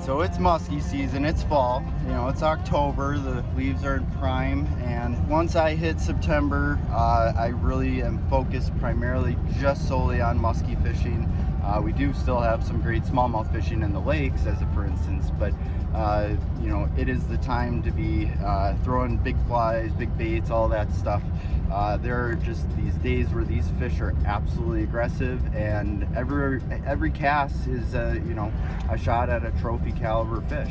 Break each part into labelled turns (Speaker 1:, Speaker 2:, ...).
Speaker 1: So it's musky season, it's fall, you know, it's October, the leaves are in prime, and once I hit September, I really am focused primarily just solely on musky fishing. We do still have some great smallmouth fishing in the lakes, as a for instance, but you know, it is the time to be throwing big flies, big baits, all that stuff. There are just these days where these fish are absolutely aggressive, and every cast is you know, a shot at a trophy caliber fish.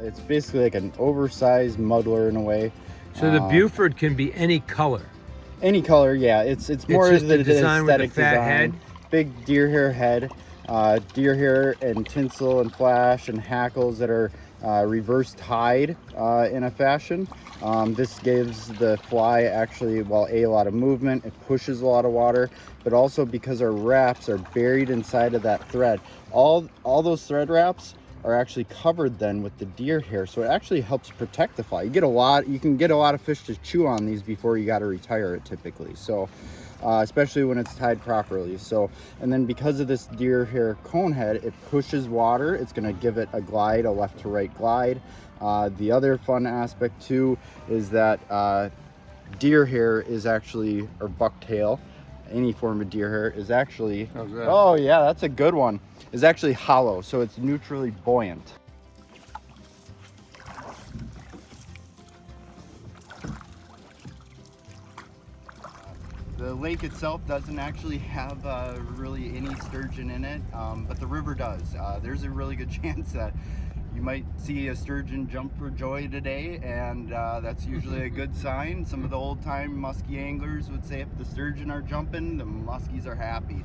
Speaker 1: It's basically like an oversized muddler in a way.
Speaker 2: So the Buford can be any color.
Speaker 1: Any color, yeah. It's more
Speaker 2: just
Speaker 1: the
Speaker 2: design with the
Speaker 1: aesthetic
Speaker 2: fat
Speaker 1: design.
Speaker 2: head?
Speaker 1: Big deer hair head, deer hair and tinsel and flash and hackles that are reverse tied in a fashion. This gives the fly actually, well, a lot of movement, it pushes a lot of water, but also because our wraps are buried inside of that thread. All those thread wraps are actually covered then with the deer hair, so it actually helps protect the fly. You can get a lot of fish to chew on these before you got to retire it typically. So especially when it's tied properly. So, and then because of this deer hair cone head, it pushes water. It's going to give it a glide, a left to right glide. The other fun aspect too is that deer hair is actually, or bucktail, any form of deer hair is actually, oh yeah, that's a good one, is actually hollow, so it's neutrally buoyant. The lake itself doesn't actually have really any sturgeon in it, but the river does. There's a really good chance that you might see a sturgeon jump for joy today, and that's usually a good sign. Some of the old-time musky anglers would say if the sturgeon are jumping, the muskies are happy.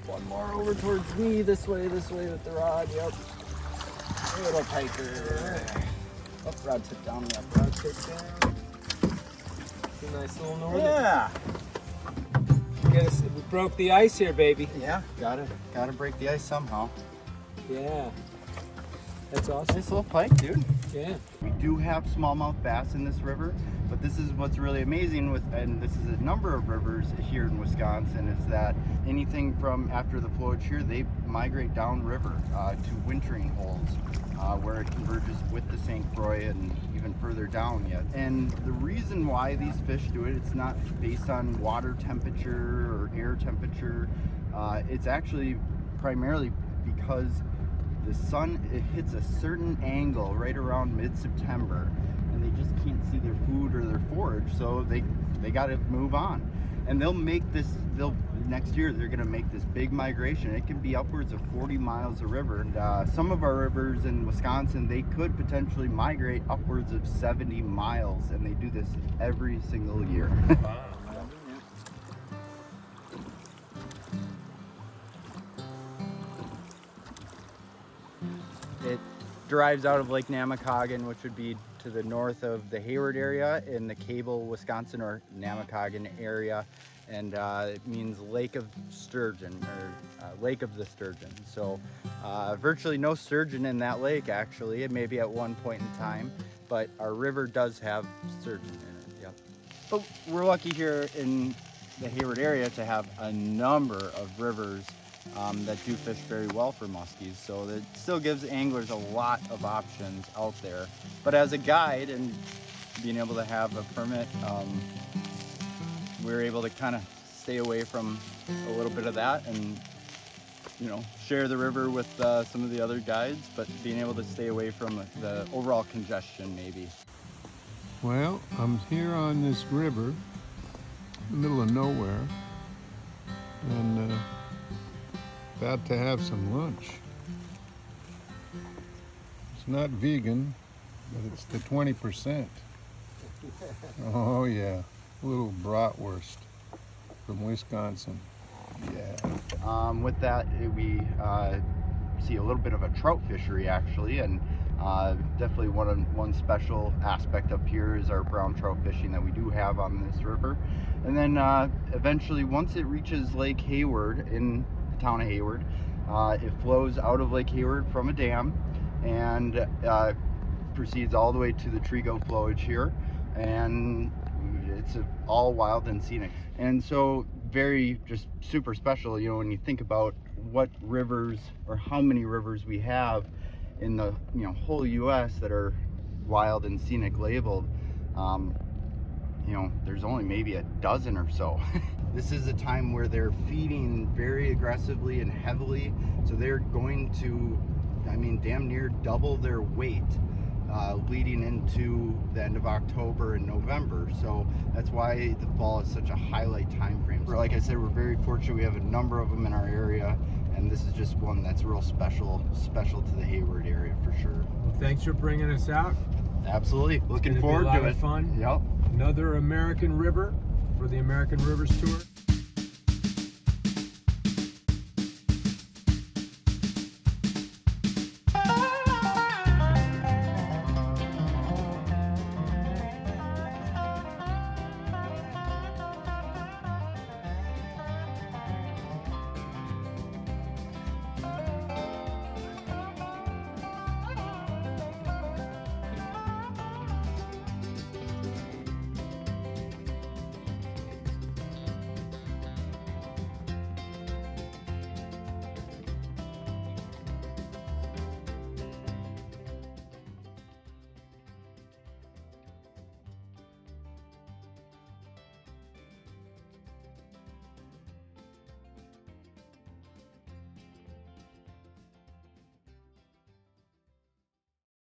Speaker 3: One more over towards me, this way with the rod, yep. A little tighter.
Speaker 1: Oh, rod tip down, yeah.
Speaker 3: Rod tip down. It's a nice little northern.
Speaker 1: Yeah!
Speaker 3: We broke the ice here, baby.
Speaker 1: Yeah, gotta break the ice somehow.
Speaker 3: Yeah. That's awesome.
Speaker 1: Nice little pike, dude.
Speaker 3: Yeah.
Speaker 1: We do have smallmouth bass in this river, but this is what's really amazing with, and this is a number of rivers here in Wisconsin, is that anything from after the flowage here, they migrate downriver to wintering holes where it converges with the St. Croix and even further down yet. And the reason why these fish do it, it's not based on water temperature or air temperature. It's actually primarily because the sun, it hits a certain angle right around mid-September, and they just can't see their food or their forage, so they got to move on. And they'll make this, next year they're going to make this big migration. It can be upwards of 40 miles a river, and some of our rivers in Wisconsin, they could potentially migrate upwards of 70 miles, and they do this every single year.
Speaker 3: Wow.
Speaker 1: It derives out of Lake Namekogan, which would be to the north of the Hayward area in the Cable, Wisconsin, or Namekogan area, and it means Lake of Sturgeon, or Lake of the Sturgeon. So virtually no sturgeon in that lake, actually. It may be at one point in time, but our river does have sturgeon in it, yep. But we're lucky here in the Hayward area to have a number of rivers that do fish very well for muskies, so it still gives anglers a lot of options out there. But as a guide and being able to have a permit, we're able to kind of stay away from a little bit of that and, you know, share the river with some of the other guides, but being able to stay away from the overall congestion maybe.
Speaker 4: Well, I'm here on this river, in the middle of nowhere, and about to have some lunch. It's not vegan, but it's the 20%. Oh yeah, a little bratwurst from Wisconsin. Yeah.
Speaker 1: With that, we see a little bit of a trout fishery actually, and definitely one special aspect up here is our brown trout fishing that we do have on this river. And then eventually, once it reaches Lake Hayward in the town of Hayward, it flows out of Lake Hayward from a dam and proceeds all the way to the Trigo flowage here, and it's all wild and scenic. And so very just super special, you know, when you think about what rivers or how many rivers we have in the whole US that are wild and scenic labeled. You know, there's only maybe a dozen or so. This is a time where they're feeding very aggressively and heavily, so they're going to, I mean, damn near double their weight leading into the end of October and November. So that's why the fall is such a highlight time frame. Like I said, we're very fortunate. We have a number of them in our area, and this is just one that's real special to the Hayward area for sure.
Speaker 2: Well, thanks for bringing us out.
Speaker 1: Absolutely. Looking forward to it.
Speaker 2: It's gonna be a lot of fun.
Speaker 1: Yep.
Speaker 2: Another American river for the American Rivers Tour.